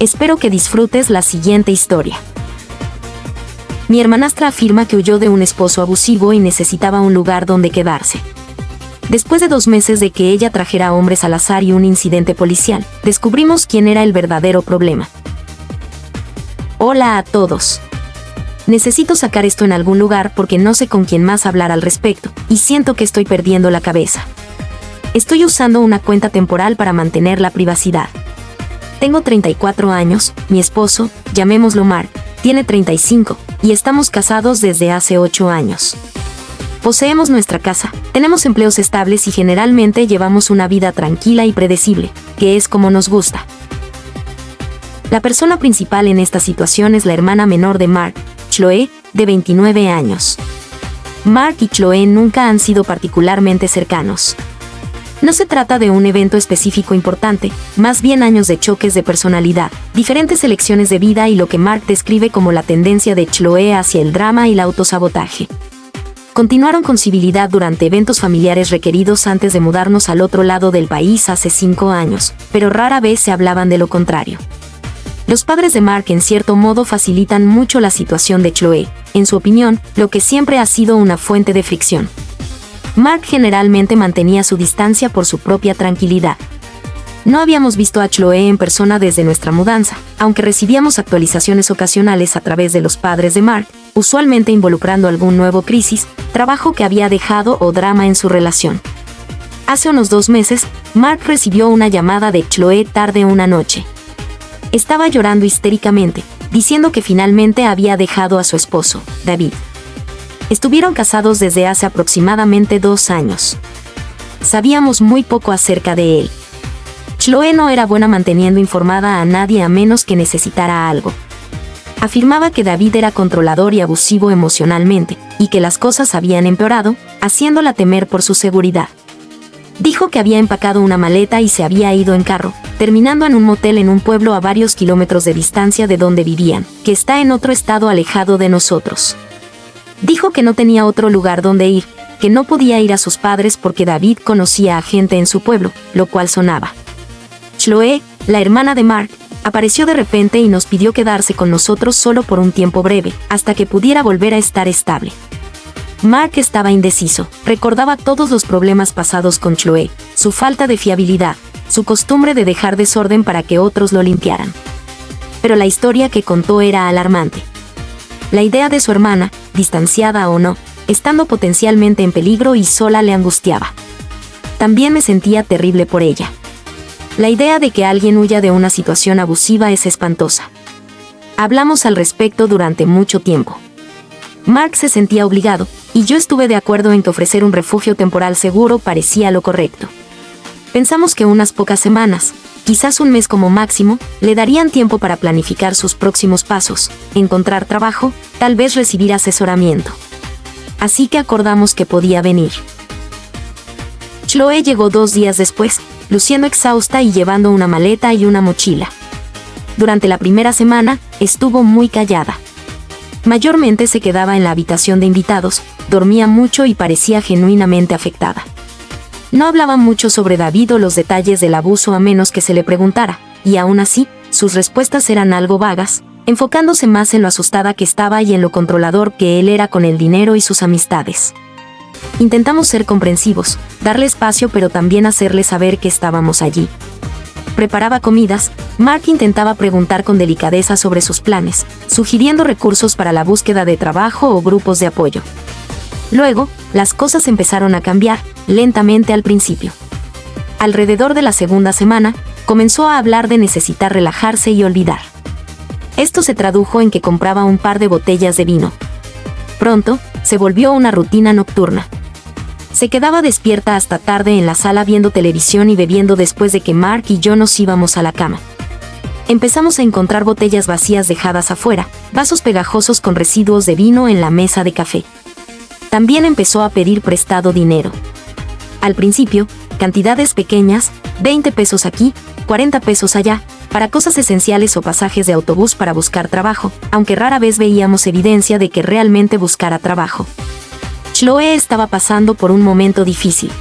Espero que disfrutes la siguiente historia. Mi hermanastra afirma que huyó de un esposo abusivo y necesitaba un lugar donde quedarse. Después de 2 meses de que ella trajera a hombres al azar y un incidente policial, descubrimos quién era el verdadero problema. Hola a todos. Necesito sacar esto en algún lugar porque no sé con quién más hablar al respecto, y siento que estoy perdiendo la cabeza. Estoy usando una cuenta temporal para mantener la privacidad. Tengo 34 años, mi esposo, llamémoslo Mark, tiene 35, y estamos casados desde hace 8 años. Poseemos nuestra casa, tenemos empleos estables y generalmente llevamos una vida tranquila y predecible, que es como nos gusta. La persona principal en esta situación es la hermana menor de Mark, Chloe, de 29 años. Mark y Chloe nunca han sido particularmente cercanos. No se trata de un evento específico importante, más bien años de choques de personalidad, diferentes elecciones de vida y lo que Mark describe como la tendencia de Chloe hacia el drama y el autosabotaje. Continuaron con civilidad durante eventos familiares requeridos antes de mudarnos al otro lado del país hace 5 años, pero rara vez se hablaban de lo contrario. Los padres de Mark en cierto modo facilitan mucho la situación de Chloe, en su opinión, lo que siempre ha sido una fuente de fricción. Mark generalmente mantenía su distancia por su propia tranquilidad. No habíamos visto a Chloe en persona desde nuestra mudanza, aunque recibíamos actualizaciones ocasionales a través de los padres de Mark, usualmente involucrando algún nuevo crisis, trabajo que había dejado o drama en su relación. Hace unos 2 meses, Mark recibió una llamada de Chloe tarde una noche. Estaba llorando histéricamente, diciendo que finalmente había dejado a su esposo, David. Estuvieron casados desde hace aproximadamente 2 años. Sabíamos muy poco acerca de él. Chloe no era buena manteniendo informada a nadie a menos que necesitara algo. Afirmaba que David era controlador y abusivo emocionalmente, y que las cosas habían empeorado, haciéndola temer por su seguridad. Dijo que había empacado una maleta y se había ido en carro, terminando en un motel en un pueblo a varios kilómetros de distancia de donde vivían, que está en otro estado alejado de nosotros. Dijo que no tenía otro lugar donde ir, que no podía ir a sus padres porque David conocía a gente en su pueblo, lo cual sonaba. Chloe, la hermana de Mark, apareció de repente y nos pidió quedarse con nosotros solo por un tiempo breve, hasta que pudiera volver a estar estable. Mark estaba indeciso, recordaba todos los problemas pasados con Chloe, su falta de fiabilidad, su costumbre de dejar desorden para que otros lo limpiaran. Pero la historia que contó era alarmante. La idea de su hermana, distanciada o no, estando potencialmente en peligro y sola le angustiaba. También me sentía terrible por ella. La idea de que alguien huya de una situación abusiva es espantosa. Hablamos al respecto durante mucho tiempo. Mark se sentía obligado, y yo estuve de acuerdo en que ofrecer un refugio temporal seguro parecía lo correcto. Pensamos que unas pocas semanas, quizás un mes como máximo, le darían tiempo para planificar sus próximos pasos, encontrar trabajo, tal vez recibir asesoramiento. Así que acordamos que podía venir. Chloe llegó 2 días después, luciendo exhausta y llevando una maleta y una mochila. Durante la primera semana, estuvo muy callada. Mayormente se quedaba en la habitación de invitados, dormía mucho y parecía genuinamente afectada. No hablaba mucho sobre David o los detalles del abuso a menos que se le preguntara, y aún así, sus respuestas eran algo vagas, enfocándose más en lo asustada que estaba y en lo controlador que él era con el dinero y sus amistades. Intentamos ser comprensivos, darle espacio pero también hacerle saber que estábamos allí. Preparaba comidas, Mark intentaba preguntar con delicadeza sobre sus planes, sugiriendo recursos para la búsqueda de trabajo o grupos de apoyo. Luego, las cosas empezaron a cambiar, lentamente al principio. Alrededor de la segunda semana, comenzó a hablar de necesitar relajarse y olvidar. Esto se tradujo en que compraba un par de botellas de vino. Pronto, se volvió una rutina nocturna. Se quedaba despierta hasta tarde en la sala viendo televisión y bebiendo después de que Mark y yo nos íbamos a la cama. Empezamos a encontrar botellas vacías dejadas afuera, vasos pegajosos con residuos de vino en la mesa de café. También empezó a pedir prestado dinero. Al principio, cantidades pequeñas, 20 pesos aquí, 40 pesos allá, para cosas esenciales o pasajes de autobús para buscar trabajo, aunque rara vez veíamos evidencia de que realmente buscara trabajo. Chloe estaba pasando por un momento difícil.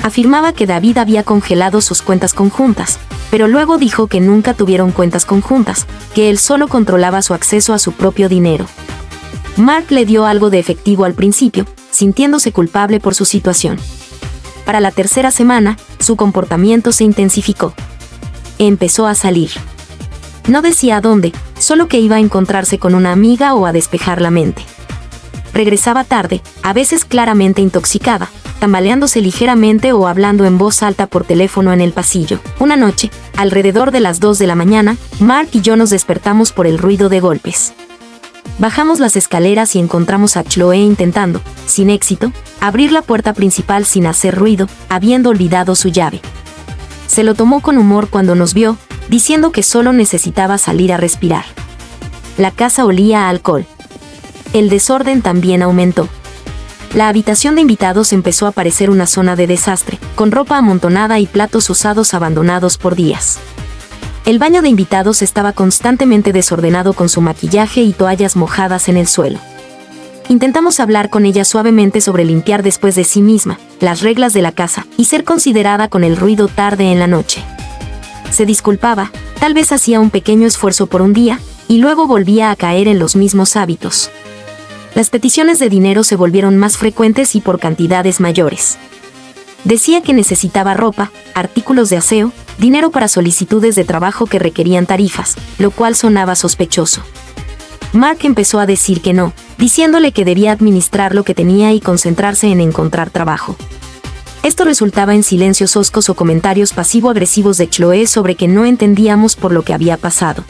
Afirmaba que David había congelado sus cuentas conjuntas, pero luego dijo que nunca tuvieron cuentas conjuntas, que él solo controlaba su acceso a su propio dinero. Mark le dio algo de efectivo al principio, sintiéndose culpable por su situación. Para la tercera semana, su comportamiento se intensificó. Empezó a salir. No decía a dónde, solo que iba a encontrarse con una amiga o a despejar la mente. Regresaba tarde, a veces claramente intoxicada, tambaleándose ligeramente o hablando en voz alta por teléfono en el pasillo. Una noche, alrededor de las 2 de la mañana, Mark y yo nos despertamos por el ruido de golpes. Bajamos las escaleras y encontramos a Chloe intentando, sin éxito, abrir la puerta principal sin hacer ruido, habiendo olvidado su llave. Se lo tomó con humor cuando nos vio, diciendo que solo necesitaba salir a respirar. La casa olía a alcohol. El desorden también aumentó. La habitación de invitados empezó a parecer una zona de desastre, con ropa amontonada y platos usados abandonados por días. El baño de invitados estaba constantemente desordenado con su maquillaje y toallas mojadas en el suelo. Intentamos hablar con ella suavemente sobre limpiar después de sí misma, las reglas de la casa, y ser considerada con el ruido tarde en la noche. Se disculpaba, tal vez hacía un pequeño esfuerzo por un día, y luego volvía a caer en los mismos hábitos. Las peticiones de dinero se volvieron más frecuentes y por cantidades mayores. Decía que necesitaba ropa, artículos de aseo, dinero para solicitudes de trabajo que requerían tarifas, lo cual sonaba sospechoso. Mark empezó a decir que no, diciéndole que debía administrar lo que tenía y concentrarse en encontrar trabajo. Esto resultaba en silencios hoscos o comentarios pasivo-agresivos de Chloe sobre que no entendíamos por lo que había pasado.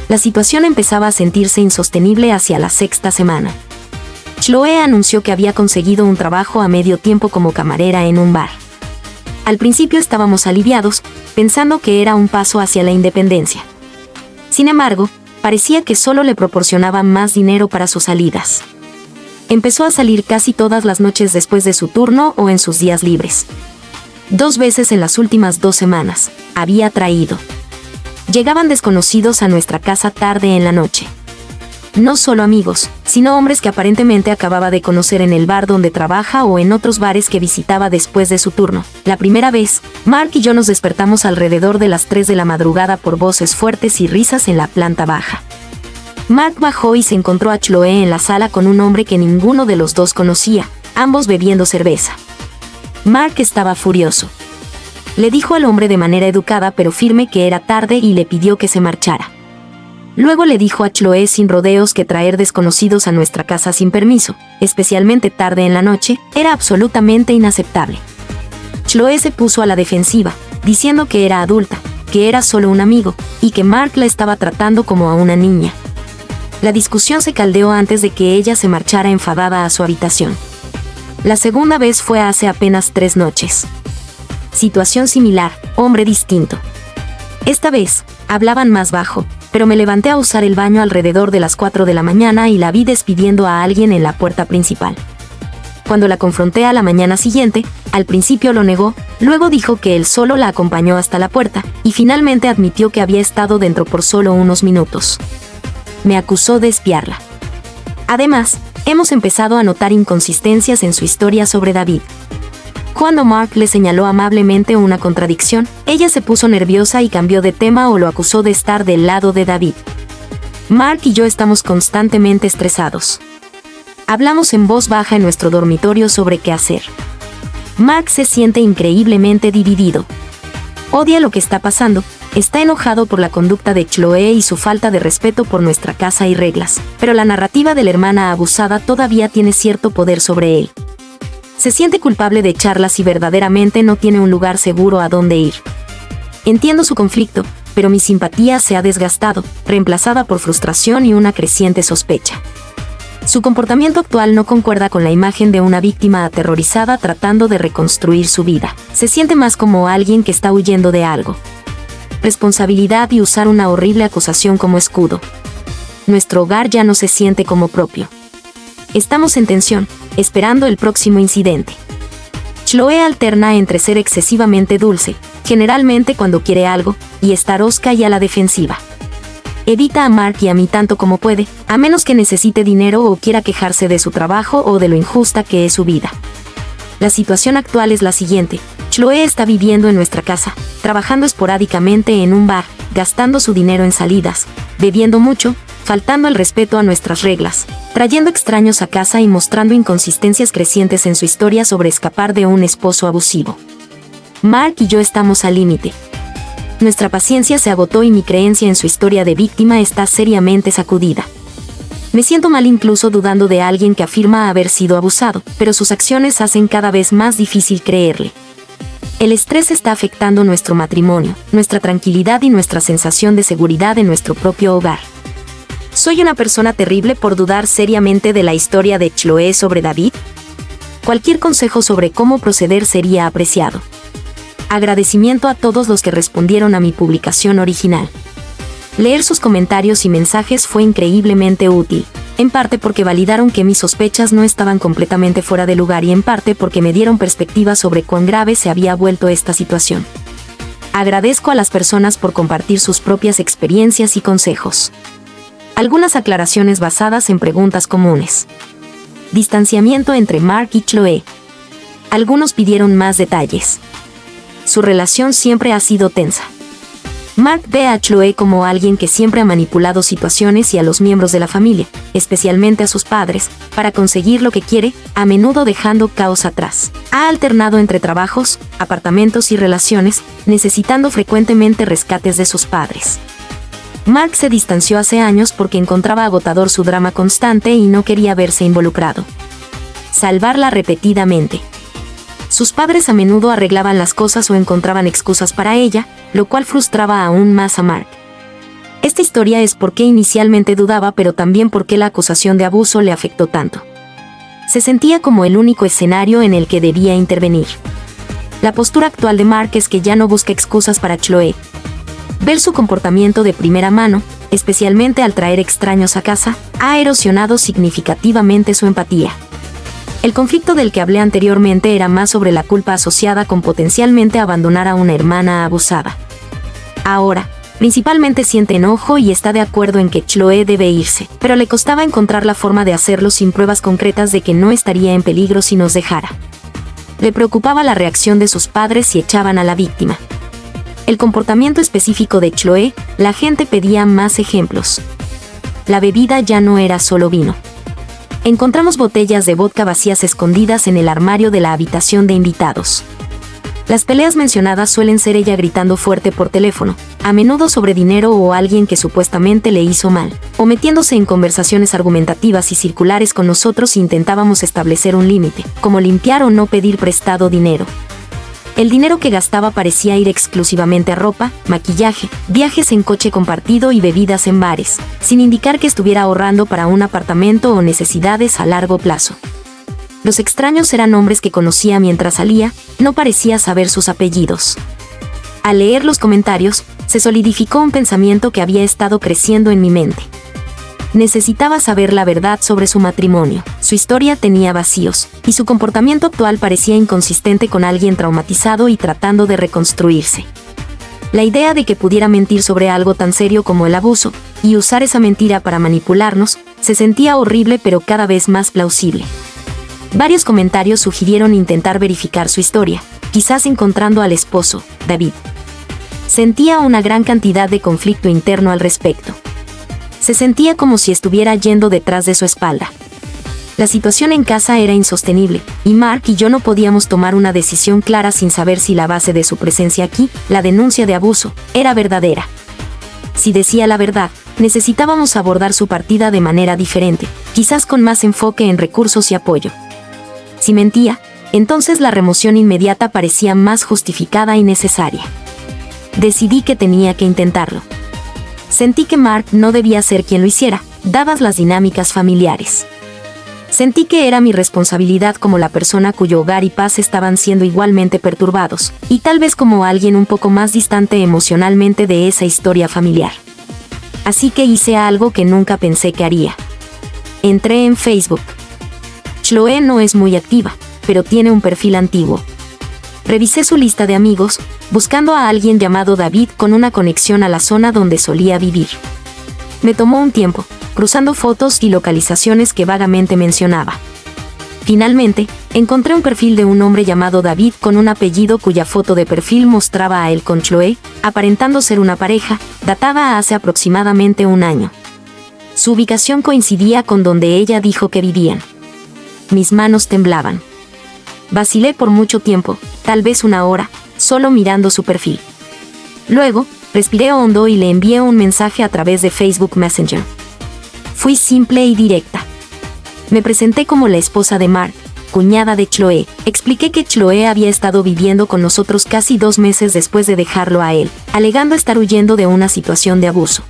La situación empezaba a sentirse insostenible hacia la sexta semana. Chloe anunció que había conseguido un trabajo a medio tiempo como camarera en un bar. Al principio estábamos aliviados, pensando que era un paso hacia la independencia. Sin embargo, parecía que solo le proporcionaba más dinero para sus salidas. Empezó a salir casi todas las noches después de su turno o en sus días libres. 2 veces en las últimas 2 semanas, había traído. Llegaban desconocidos a nuestra casa tarde en la noche. No solo amigos, sino hombres que aparentemente acababa de conocer en el bar donde trabaja o en otros bares que visitaba después de su turno. La primera vez, Mark y yo nos despertamos alrededor de las 3 de la madrugada por voces fuertes y risas en la planta baja. Mark bajó y se encontró a Chloe en la sala con un hombre que ninguno de los dos conocía, ambos bebiendo cerveza. Mark estaba furioso. Le dijo al hombre de manera educada pero firme que era tarde y le pidió que se marchara. Luego le dijo a Chloe sin rodeos que traer desconocidos a nuestra casa sin permiso, especialmente tarde en la noche, era absolutamente inaceptable. Chloe se puso a la defensiva, diciendo que era adulta, que era solo un amigo, y que Mark la estaba tratando como a una niña. La discusión se caldeó antes de que ella se marchara enfadada a su habitación. La segunda vez fue hace apenas 3 noches. Situación similar, hombre distinto. Esta vez, hablaban más bajo, pero me levanté a usar el baño alrededor de las 4 de la mañana y la vi despidiendo a alguien en la puerta principal. Cuando la confronté a la mañana siguiente, al principio lo negó, luego dijo que él solo la acompañó hasta la puerta, y finalmente admitió que había estado dentro por solo unos minutos. Me acusó de espiarla. Además, hemos empezado a notar inconsistencias en su historia sobre David. Cuando Mark le señaló amablemente una contradicción, ella se puso nerviosa y cambió de tema o lo acusó de estar del lado de David. Mark y yo estamos constantemente estresados. Hablamos en voz baja en nuestro dormitorio sobre qué hacer. Mark se siente increíblemente dividido. Odia lo que está pasando, está enojado por la conducta de Chloe y su falta de respeto por nuestra casa y reglas, pero la narrativa de la hermana abusada todavía tiene cierto poder sobre él. Se siente culpable de echarla si verdaderamente no tiene un lugar seguro a donde ir. Entiendo su conflicto, pero mi simpatía se ha desgastado, reemplazada por frustración y una creciente sospecha. Su comportamiento actual no concuerda con la imagen de una víctima aterrorizada tratando de reconstruir su vida. Se siente más como alguien que está huyendo de algo. Responsabilidad y usar una horrible acusación como escudo. Nuestro hogar ya no se siente como propio. Estamos en tensión, esperando el próximo incidente. Chloe alterna entre ser excesivamente dulce, generalmente cuando quiere algo, y estar hosca y a la defensiva. Evita a Mark y a mí tanto como puede, a menos que necesite dinero o quiera quejarse de su trabajo o de lo injusta que es su vida. La situación actual es la siguiente: Chloe está viviendo en nuestra casa, trabajando esporádicamente en un bar, gastando su dinero en salidas, bebiendo mucho, faltando el respeto a nuestras reglas, trayendo extraños a casa y mostrando inconsistencias crecientes en su historia sobre escapar de un esposo abusivo. Mark y yo estamos al límite. Nuestra paciencia se agotó y mi creencia en su historia de víctima está seriamente sacudida. Me siento mal incluso dudando de alguien que afirma haber sido abusado, pero sus acciones hacen cada vez más difícil creerle. El estrés está afectando nuestro matrimonio, nuestra tranquilidad y nuestra sensación de seguridad en nuestro propio hogar. ¿Soy una persona terrible por dudar seriamente de la historia de Chloe sobre David? Cualquier consejo sobre cómo proceder sería apreciado. Agradecimiento a todos los que respondieron a mi publicación original. Leer sus comentarios y mensajes fue increíblemente útil, en parte porque validaron que mis sospechas no estaban completamente fuera de lugar y en parte porque me dieron perspectiva sobre cuán grave se había vuelto esta situación. Agradezco a las personas por compartir sus propias experiencias y consejos. Algunas aclaraciones basadas en preguntas comunes. Distanciamiento entre Mark y Chloe. Algunos pidieron más detalles. Su relación siempre ha sido tensa. Mark ve a Chloe como alguien que siempre ha manipulado situaciones y a los miembros de la familia, especialmente a sus padres, para conseguir lo que quiere, a menudo dejando caos atrás. Ha alternado entre trabajos, apartamentos y relaciones, necesitando frecuentemente rescates de sus padres. Mark se distanció hace años porque encontraba agotador su drama constante y no quería verse involucrado. Salvarla repetidamente. Sus padres a menudo arreglaban las cosas o encontraban excusas para ella, lo cual frustraba aún más a Mark. Esta historia es por qué inicialmente dudaba, pero también por qué la acusación de abuso le afectó tanto. Se sentía como el único escenario en el que debía intervenir. La postura actual de Mark es que ya no busca excusas para Chloe. Ver su comportamiento de primera mano, especialmente al traer extraños a casa, ha erosionado significativamente su empatía. El conflicto del que hablé anteriormente era más sobre la culpa asociada con potencialmente abandonar a una hermana abusada. Ahora, principalmente siente enojo y está de acuerdo en que Chloe debe irse, pero le costaba encontrar la forma de hacerlo sin pruebas concretas de que no estaría en peligro si nos dejara. Le preocupaba la reacción de sus padres si echaban a la víctima. El comportamiento específico de Chloe, la gente pedía más ejemplos. La bebida ya no era solo vino. Encontramos botellas de vodka vacías escondidas en el armario de la habitación de invitados. Las peleas mencionadas suelen ser ella gritando fuerte por teléfono, a menudo sobre dinero o alguien que supuestamente le hizo mal, o metiéndose en conversaciones argumentativas y circulares con nosotros si intentábamos establecer un límite, como limpiar o no pedir prestado dinero. El dinero que gastaba parecía ir exclusivamente a ropa, maquillaje, viajes en coche compartido y bebidas en bares, sin indicar que estuviera ahorrando para un apartamento o necesidades a largo plazo. Los extraños eran hombres que conocía mientras salía, no parecía saber sus apellidos. Al leer los comentarios, se solidificó un pensamiento que había estado creciendo en mi mente. Necesitaba saber la verdad sobre su matrimonio. Su historia tenía vacíos, y su comportamiento actual parecía inconsistente con alguien traumatizado y tratando de reconstruirse. La idea de que pudiera mentir sobre algo tan serio como el abuso, y usar esa mentira para manipularnos, se sentía horrible pero cada vez más plausible. Varios comentarios sugirieron intentar verificar su historia, quizás encontrando al esposo, David. Sentía una gran cantidad de conflicto interno al respecto. Se sentía como si estuviera yendo detrás de su espalda. La situación en casa era insostenible, y Mark y yo no podíamos tomar una decisión clara sin saber si la base de su presencia aquí, la denuncia de abuso, era verdadera. Si decía la verdad, necesitábamos abordar su partida de manera diferente, quizás con más enfoque en recursos y apoyo. Si mentía, entonces la remoción inmediata parecía más justificada y necesaria. Decidí que tenía que intentarlo. Sentí que Mark no debía ser quien lo hiciera, dadas las dinámicas familiares. Sentí que era mi responsabilidad como la persona cuyo hogar y paz estaban siendo igualmente perturbados, y tal vez como alguien un poco más distante emocionalmente de esa historia familiar. Así que hice algo que nunca pensé que haría. Entré en Facebook. Chloe no es muy activa, pero tiene un perfil antiguo. Revisé su lista de amigos, buscando a alguien llamado David con una conexión a la zona donde solía vivir. Me tomó un tiempo, cruzando fotos y localizaciones que vagamente mencionaba. Finalmente, encontré un perfil de un hombre llamado David con un apellido cuya foto de perfil mostraba a él con Chloe, aparentando ser una pareja, datada hace aproximadamente un año. Su ubicación coincidía con donde ella dijo que vivían. Mis manos temblaban. Vacilé por mucho tiempo, tal vez una hora, solo mirando su perfil. Luego, respiré hondo y le envié un mensaje a través de Facebook Messenger. Fui simple y directa. Me presenté como la esposa de Mark, cuñada de Chloe. Expliqué que Chloe había estado viviendo con nosotros casi 2 meses después de dejarlo a él, alegando estar huyendo de una situación de abuso.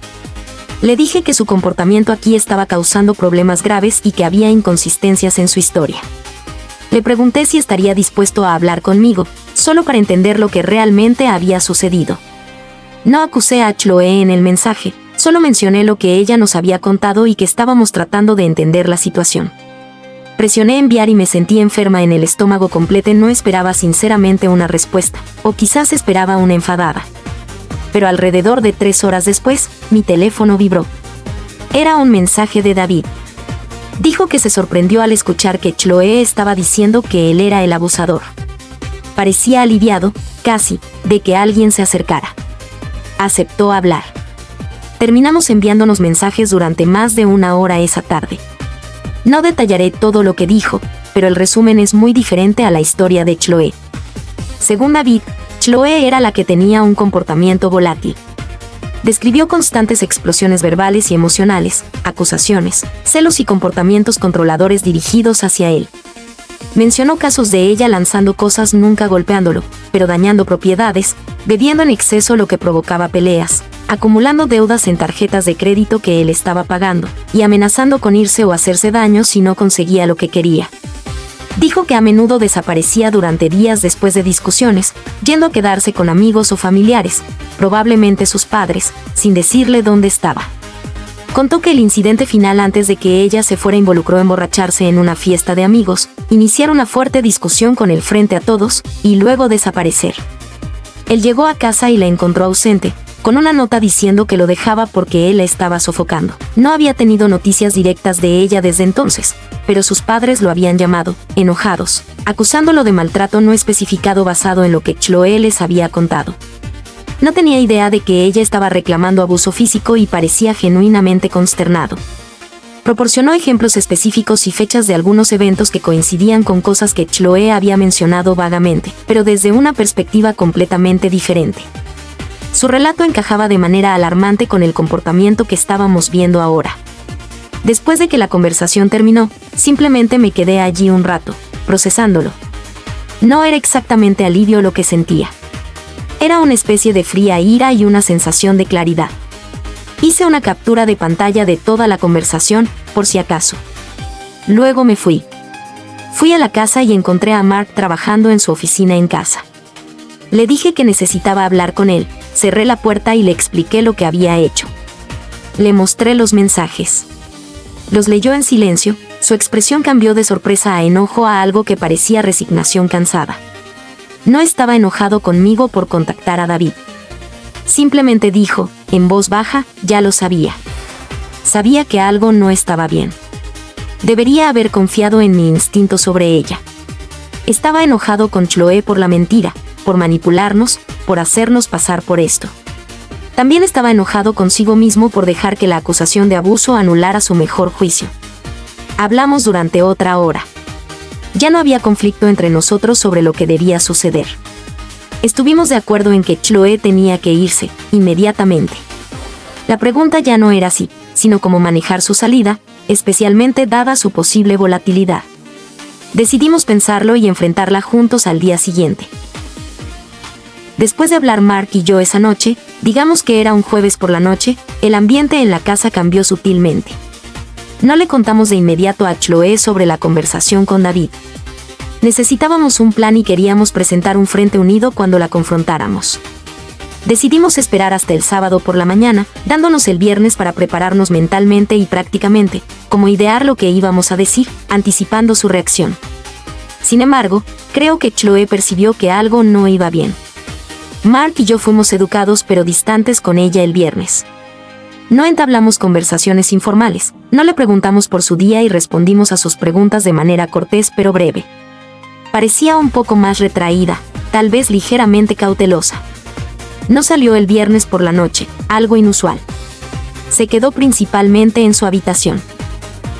Le dije que su comportamiento aquí estaba causando problemas graves y que había inconsistencias en su historia. Le pregunté si estaría dispuesto a hablar conmigo, solo para entender lo que realmente había sucedido. No acusé a Chloe en el mensaje, solo mencioné lo que ella nos había contado y que estábamos tratando de entender la situación. Presioné enviar y me sentí enferma en el estómago completo. No esperaba sinceramente una respuesta, o quizás esperaba una enfadada. Pero alrededor de 3 horas después, mi teléfono vibró. Era un mensaje de David. Dijo que se sorprendió al escuchar que Chloe estaba diciendo que él era el abusador. Parecía aliviado, casi, de que alguien se acercara. Aceptó hablar. Terminamos enviándonos mensajes durante más de 1 hora esa tarde. No detallaré todo lo que dijo, pero el resumen es muy diferente a la historia de Chloe. Según David, Chloe era la que tenía un comportamiento volátil. Describió constantes explosiones verbales y emocionales, acusaciones, celos y comportamientos controladores dirigidos hacia él. Mencionó casos de ella lanzando cosas, nunca golpeándolo, pero dañando propiedades, bebiendo en exceso, lo que provocaba peleas, acumulando deudas en tarjetas de crédito que él estaba pagando, y amenazando con irse o hacerse daño si no conseguía lo que quería. Dijo que a menudo desaparecía durante días después de discusiones, yendo a quedarse con amigos o familiares, probablemente sus padres, sin decirle dónde estaba. Contó que el incidente final antes de que ella se fuera involucró emborracharse en una fiesta de amigos, iniciar una fuerte discusión con él frente a todos, y luego desaparecer. Él llegó a casa y la encontró ausente, con una nota diciendo que lo dejaba porque él la estaba sofocando. No había tenido noticias directas de ella desde entonces, pero sus padres lo habían llamado, enojados, acusándolo de maltrato no especificado basado en lo que Chloe les había contado. No tenía idea de que ella estaba reclamando abuso físico y parecía genuinamente consternado. Proporcionó ejemplos específicos y fechas de algunos eventos que coincidían con cosas que Chloe había mencionado vagamente, pero desde una perspectiva completamente diferente. Su relato encajaba de manera alarmante con el comportamiento que estábamos viendo ahora. Después de que la conversación terminó, simplemente me quedé allí un rato, procesándolo. No era exactamente alivio lo que sentía. Era una especie de fría ira y una sensación de claridad. Hice una captura de pantalla de toda la conversación, por si acaso. Luego me fui. Fui a la casa y encontré a Mark trabajando en su oficina en casa. Le dije que necesitaba hablar con él, cerré la puerta y le expliqué lo que había hecho. Le mostré los mensajes. Los leyó en silencio, su expresión cambió de sorpresa a enojo a algo que parecía resignación cansada. No estaba enojado conmigo por contactar a David. Simplemente dijo, en voz baja, ya lo sabía. Sabía que algo no estaba bien. Debería haber confiado en mi instinto sobre ella. Estaba enojado con Chloe por la mentira, por manipularnos, por hacernos pasar por esto. También estaba enojado consigo mismo por dejar que la acusación de abuso anulara su mejor juicio. Hablamos durante otra hora. Ya no había conflicto entre nosotros sobre lo que debía suceder. Estuvimos de acuerdo en que Chloe tenía que irse, inmediatamente. La pregunta ya no era si, sino cómo manejar su salida, especialmente dada su posible volatilidad. Decidimos pensarlo y enfrentarla juntos al día siguiente. Después de hablar Mark y yo esa noche, digamos que era un jueves por la noche, el ambiente en la casa cambió sutilmente. No le contamos de inmediato a Chloe sobre la conversación con David. Necesitábamos un plan y queríamos presentar un frente unido cuando la confrontáramos. Decidimos esperar hasta el sábado por la mañana, dándonos el viernes para prepararnos mentalmente y prácticamente, como idear lo que íbamos a decir, anticipando su reacción. Sin embargo, creo que Chloe percibió que algo no iba bien. Mark y yo fuimos educados pero distantes con ella el viernes. No entablamos conversaciones informales, no le preguntamos por su día y respondimos a sus preguntas de manera cortés pero breve. Parecía un poco más retraída, tal vez ligeramente cautelosa. No salió el viernes por la noche, algo inusual. Se quedó principalmente en su habitación.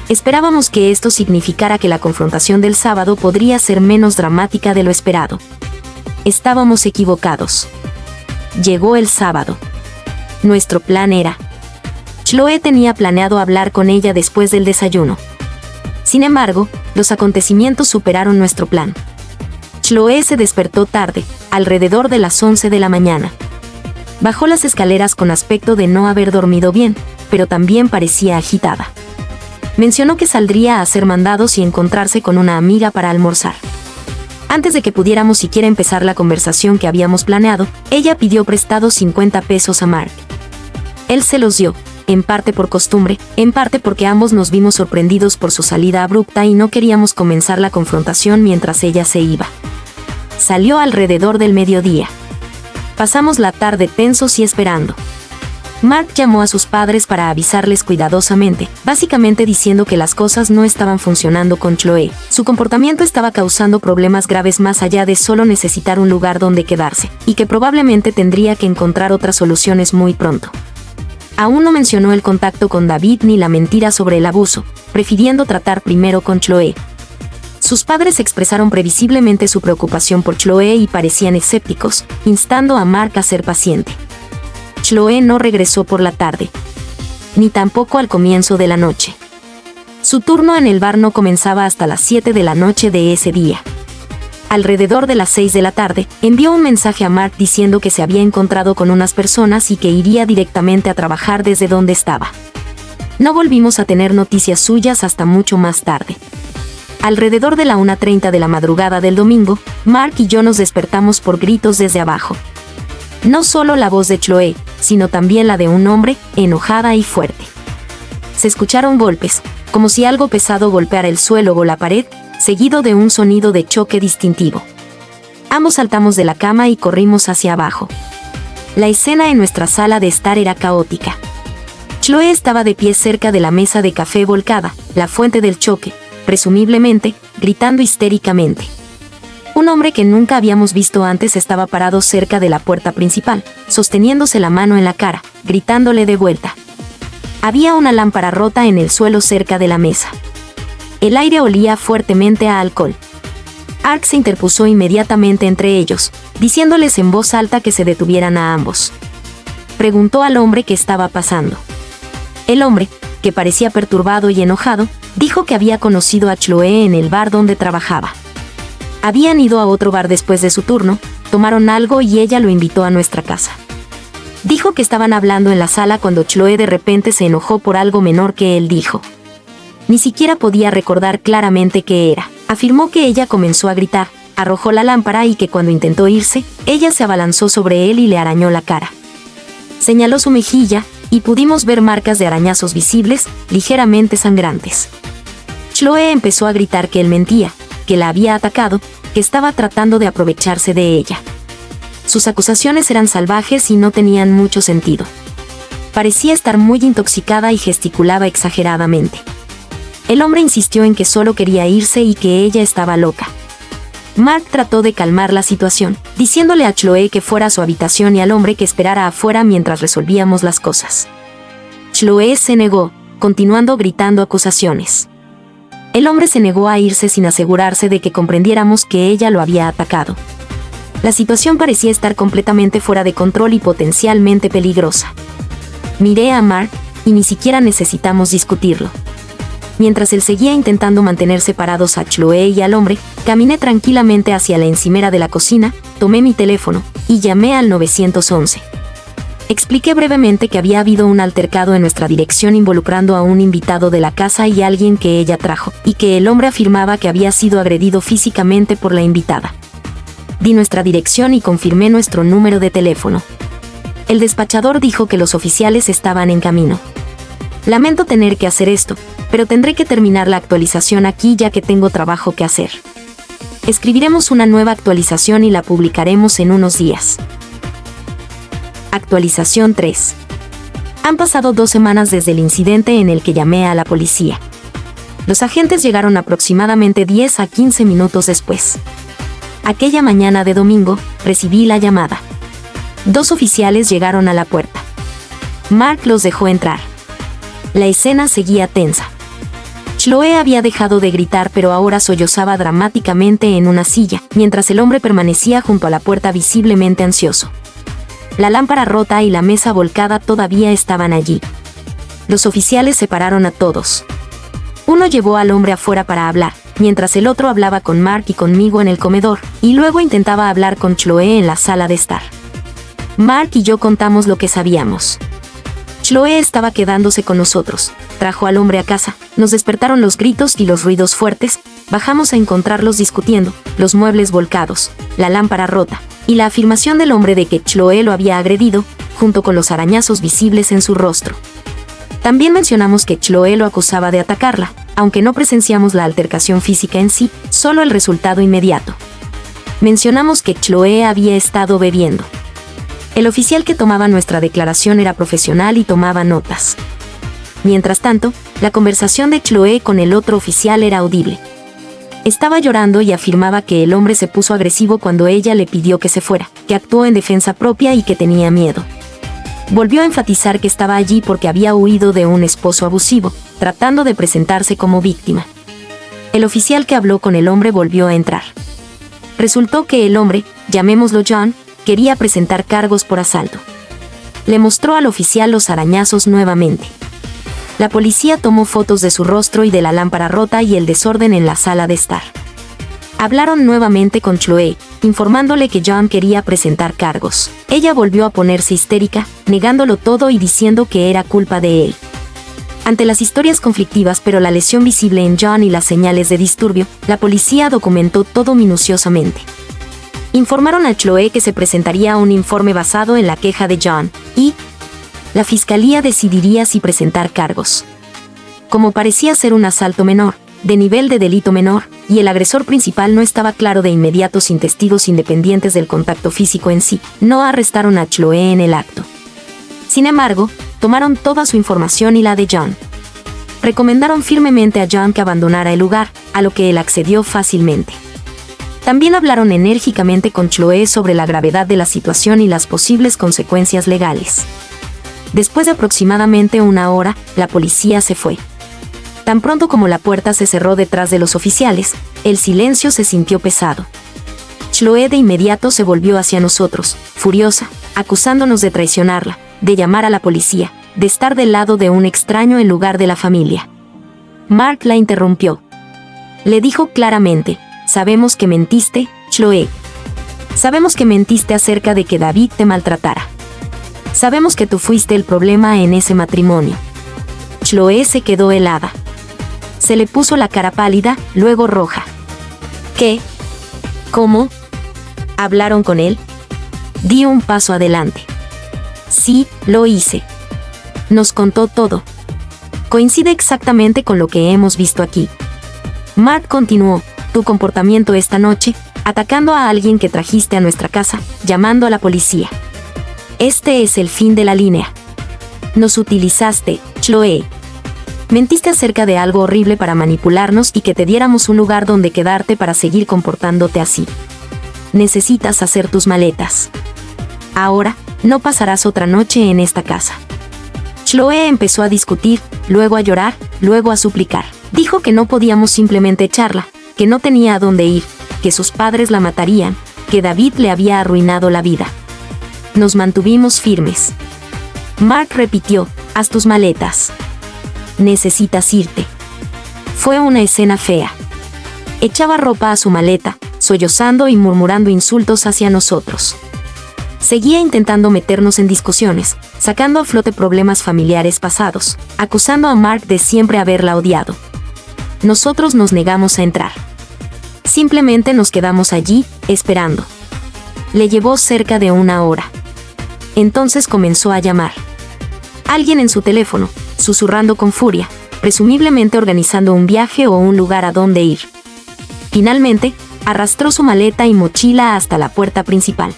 Esperábamos que esto significara que la confrontación del sábado podría ser menos dramática de lo esperado. Estábamos equivocados. Llegó el sábado. Nuestro plan era... Chloe tenía planeado hablar con ella después del desayuno. Sin embargo, los acontecimientos superaron nuestro plan. Chloe se despertó tarde, alrededor de las 11 de la mañana. Bajó las escaleras con aspecto de no haber dormido bien, pero también parecía agitada. Mencionó que saldría a hacer mandados y encontrarse con una amiga para almorzar. Antes de que pudiéramos siquiera empezar la conversación que habíamos planeado, ella pidió prestados 50 pesos a Mark. Él se los dio, en parte por costumbre, en parte porque ambos nos vimos sorprendidos por su salida abrupta y no queríamos comenzar la confrontación mientras ella se iba. Salió alrededor del mediodía. Pasamos la tarde tensos y esperando. Mark llamó a sus padres para avisarles cuidadosamente, básicamente diciendo que las cosas no estaban funcionando con Chloe. Su comportamiento estaba causando problemas graves más allá de solo necesitar un lugar donde quedarse, y que probablemente tendría que encontrar otras soluciones muy pronto. Aún no mencionó el contacto con David ni la mentira sobre el abuso, prefiriendo tratar primero con Chloe. Sus padres expresaron previsiblemente su preocupación por Chloe y parecían escépticos, instando a Mark a ser paciente. Chloe no regresó por la tarde, ni tampoco al comienzo de la noche. Su turno en el bar no comenzaba hasta las 7 de la noche de ese día. Alrededor de las 6 de la tarde, envió un mensaje a Mark diciendo que se había encontrado con unas personas y que iría directamente a trabajar desde donde estaba. No volvimos a tener noticias suyas hasta mucho más tarde. Alrededor de la 1:30 de la madrugada del domingo, Mark y yo nos despertamos por gritos desde abajo. No solo la voz de Chloe, sino también la de un hombre, enojada y fuerte. Se escucharon golpes, como si algo pesado golpeara el suelo o la pared, seguido de un sonido de choque distintivo. Ambos saltamos de la cama y corrimos hacia abajo. La escena en nuestra sala de estar era caótica. Chloe estaba de pie cerca de la mesa de café volcada, la fuente del choque, presumiblemente, gritando histéricamente. Un hombre que nunca habíamos visto antes estaba parado cerca de la puerta principal, sosteniéndose la mano en la cara, gritándole de vuelta. Había una lámpara rota en el suelo cerca de la mesa. El aire olía fuertemente a alcohol. Ark se interpuso inmediatamente entre ellos, diciéndoles en voz alta que se detuvieran a ambos. Preguntó al hombre qué estaba pasando. El hombre, que parecía perturbado y enojado, dijo que había conocido a Chloe en el bar donde trabajaba. Habían ido a otro bar después de su turno, tomaron algo y ella lo invitó a nuestra casa. Dijo que estaban hablando en la sala cuando Chloe de repente se enojó por algo menor que él dijo. Ni siquiera podía recordar claramente qué era. Afirmó que ella comenzó a gritar, arrojó la lámpara y que cuando intentó irse, ella se abalanzó sobre él y le arañó la cara. Señaló su mejilla, y pudimos ver marcas de arañazos visibles, ligeramente sangrantes. Chloe empezó a gritar que él mentía, que la había atacado, que estaba tratando de aprovecharse de ella. Sus acusaciones eran salvajes y no tenían mucho sentido. Parecía estar muy intoxicada y gesticulaba exageradamente. El hombre insistió en que solo quería irse y que ella estaba loca. Mark trató de calmar la situación, diciéndole a Chloe que fuera a su habitación y al hombre que esperara afuera mientras resolvíamos las cosas. Chloe se negó, continuando gritando acusaciones. El hombre se negó a irse sin asegurarse de que comprendiéramos que ella lo había atacado. La situación parecía estar completamente fuera de control y potencialmente peligrosa. Miré a Mark, y ni siquiera necesitamos discutirlo. Mientras él seguía intentando mantener separados a Chloe y al hombre, caminé tranquilamente hacia la encimera de la cocina, tomé mi teléfono, y llamé al 911. Expliqué brevemente que había habido un altercado en nuestra dirección involucrando a un invitado de la casa y alguien que ella trajo, y que el hombre afirmaba que había sido agredido físicamente por la invitada. Di nuestra dirección y confirmé nuestro número de teléfono. El despachador dijo que los oficiales estaban en camino. Lamento tener que hacer esto, pero tendré que terminar la actualización aquí ya que tengo trabajo que hacer. Escribiremos una nueva actualización y la publicaremos en unos días. Actualización 3. Han pasado 2 semanas desde el incidente en el que llamé a la policía. Los agentes llegaron aproximadamente 10 a 15 minutos después. Aquella mañana de domingo, recibí la llamada. 2 oficiales llegaron a la puerta. Mark los dejó entrar. La escena seguía tensa. Chloe había dejado de gritar, pero ahora sollozaba dramáticamente en una silla, mientras el hombre permanecía junto a la puerta visiblemente ansioso. La lámpara rota y la mesa volcada todavía estaban allí. Los oficiales separaron a todos. Uno llevó al hombre afuera para hablar, mientras el otro hablaba con Mark y conmigo en el comedor, y luego intentaba hablar con Chloe en la sala de estar. Mark y yo contamos lo que sabíamos. Chloe estaba quedándose con nosotros. Trajo al hombre a casa, nos despertaron los gritos y los ruidos fuertes, bajamos a encontrarlos discutiendo, los muebles volcados, la lámpara rota, y la afirmación del hombre de que Chloe lo había agredido, junto con los arañazos visibles en su rostro. También mencionamos que Chloe lo acusaba de atacarla, aunque no presenciamos la altercación física en sí, solo el resultado inmediato. Mencionamos que Chloe había estado bebiendo. El oficial que tomaba nuestra declaración era profesional y tomaba notas. Mientras tanto, la conversación de Chloe con el otro oficial era audible. Estaba llorando y afirmaba que el hombre se puso agresivo cuando ella le pidió que se fuera, que actuó en defensa propia y que tenía miedo. Volvió a enfatizar que estaba allí porque había huido de un esposo abusivo, tratando de presentarse como víctima. El oficial que habló con el hombre volvió a entrar. Resultó que el hombre, llamémoslo John, quería presentar cargos por asalto. Le mostró al oficial los arañazos nuevamente. La policía tomó fotos de su rostro y de la lámpara rota y el desorden en la sala de estar. Hablaron nuevamente con Chloe, informándole que John quería presentar cargos. Ella volvió a ponerse histérica, negándolo todo y diciendo que era culpa de él. Ante las historias conflictivas pero la lesión visible en John y las señales de disturbio, la policía documentó todo minuciosamente. Informaron a Chloe que se presentaría un informe basado en la queja de John, y la fiscalía decidiría si presentar cargos. Como parecía ser un asalto menor, de nivel de delito menor, y el agresor principal no estaba claro de inmediato sin testigos independientes del contacto físico en sí, no arrestaron a Chloe en el acto. Sin embargo, tomaron toda su información y la de John. Recomendaron firmemente a John que abandonara el lugar, a lo que él accedió fácilmente. También hablaron enérgicamente con Chloe sobre la gravedad de la situación y las posibles consecuencias legales. Después de aproximadamente 1 hora, la policía se fue. Tan pronto como la puerta se cerró detrás de los oficiales, el silencio se sintió pesado. Chloe de inmediato se volvió hacia nosotros, furiosa, acusándonos de traicionarla, de llamar a la policía, de estar del lado de un extraño en lugar de la familia. Mark la interrumpió. Le dijo claramente: «Sabemos que mentiste, Chloe. Sabemos que mentiste acerca de que David te maltratara. Sabemos que tú fuiste el problema en ese matrimonio». Chloe se quedó helada. Se le puso la cara pálida, luego roja. ¿Qué? ¿Cómo? ¿Hablaron con él? Di un paso adelante. Sí, lo hice. Nos contó todo. Coincide exactamente con lo que hemos visto aquí. Mark continuó: tu comportamiento esta noche, atacando a alguien que trajiste a nuestra casa, llamando a la policía. Este es el fin de la línea. Nos utilizaste, Chloe. Mentiste acerca de algo horrible para manipularnos y que te diéramos un lugar donde quedarte para seguir comportándote así. Necesitas hacer tus maletas. Ahora, no pasarás otra noche en esta casa. Chloe empezó a discutir, luego a llorar, luego a suplicar. Dijo que no podíamos simplemente echarla, que no tenía a dónde ir, que sus padres la matarían, que David le había arruinado la vida. Nos mantuvimos firmes. Mark repitió: haz tus maletas. Necesitas irte. Fue una escena fea. Echaba ropa a su maleta, sollozando y murmurando insultos hacia nosotros. Seguía intentando meternos en discusiones, sacando a flote problemas familiares pasados, acusando a Mark de siempre haberla odiado. Nosotros nos negamos a entrar. Simplemente nos quedamos allí, esperando. Le llevó cerca de 1 hora. Entonces comenzó a llamar. Alguien en su teléfono, susurrando con furia, presumiblemente organizando un viaje o un lugar a donde ir. Finalmente, arrastró su maleta y mochila hasta la puerta principal.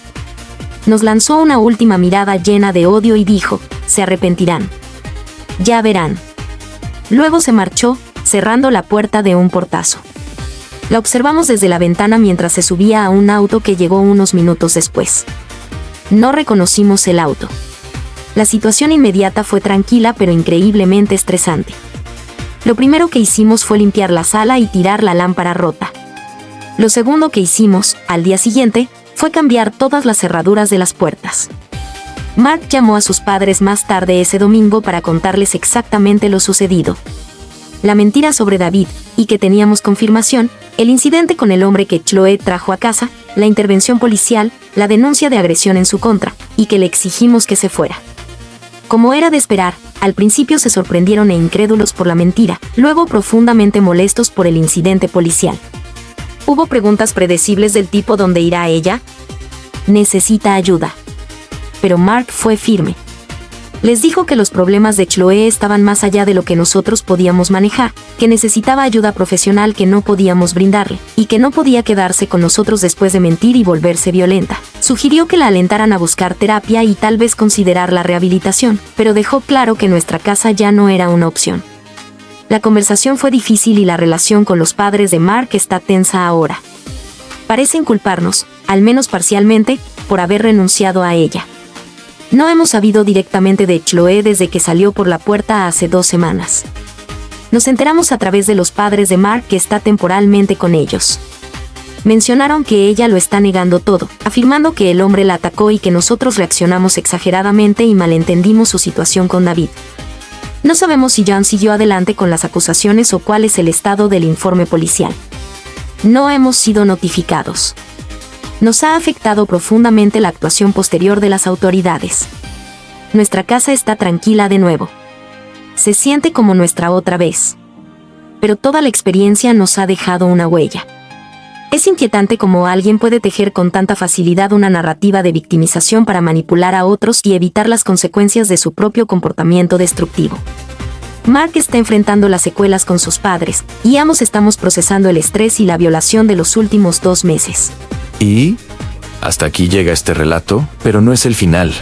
Nos lanzó una última mirada llena de odio y dijo: se arrepentirán. Ya verán. Luego se marchó, cerrando la puerta de un portazo. La observamos desde la ventana mientras se subía a un auto que llegó unos minutos después. No reconocimos el auto. La situación inmediata fue tranquila pero increíblemente estresante. Lo primero que hicimos fue limpiar la sala y tirar la lámpara rota. Lo segundo que hicimos, al día siguiente, fue cambiar todas las cerraduras de las puertas. Mark llamó a sus padres más tarde ese domingo para contarles exactamente lo sucedido. La mentira sobre David, y que teníamos confirmación, el incidente con el hombre que Chloe trajo a casa, la intervención policial, la denuncia de agresión en su contra, y que le exigimos que se fuera. Como era de esperar, al principio se sorprendieron e incrédulos por la mentira, luego profundamente molestos por el incidente policial. Hubo preguntas predecibles del tipo ¿dónde irá ella? Necesita ayuda. Pero Mark fue firme. Les dijo que los problemas de Chloe estaban más allá de lo que nosotros podíamos manejar, que necesitaba ayuda profesional que no podíamos brindarle, y que no podía quedarse con nosotros después de mentir y volverse violenta. Sugirió que la alentaran a buscar terapia y tal vez considerar la rehabilitación, pero dejó claro que nuestra casa ya no era una opción. La conversación fue difícil y la relación con los padres de Mark está tensa ahora. Parecen culparnos, al menos parcialmente, por haber renunciado a ella. No hemos sabido directamente de Chloe desde que salió por la puerta hace 2 semanas. Nos enteramos a través de los padres de Mark que está temporalmente con ellos. Mencionaron que ella lo está negando todo, afirmando que el hombre la atacó y que nosotros reaccionamos exageradamente y malentendimos su situación con David. No sabemos si John siguió adelante con las acusaciones o cuál es el estado del informe policial. No hemos sido notificados. Nos ha afectado profundamente la actuación posterior de las autoridades. Nuestra casa está tranquila de nuevo. Se siente como nuestra otra vez. Pero toda la experiencia nos ha dejado una huella. Es inquietante cómo alguien puede tejer con tanta facilidad una narrativa de victimización para manipular a otros y evitar las consecuencias de su propio comportamiento destructivo. Mark está enfrentando las secuelas con sus padres, y ambos estamos procesando el estrés y la violación de los últimos 2 meses. Y hasta aquí llega este relato, pero no es el final.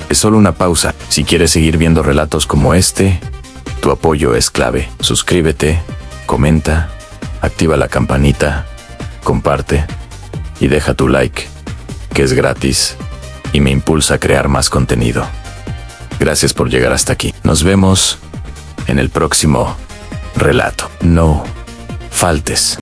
Es solo una pausa. Si quieres seguir viendo relatos como este, tu apoyo es clave. Suscríbete, comenta, activa la campanita, comparte y deja tu like, que es gratis y me impulsa a crear más contenido. Gracias por llegar hasta aquí. Nos vemos en el próximo relato. No faltes.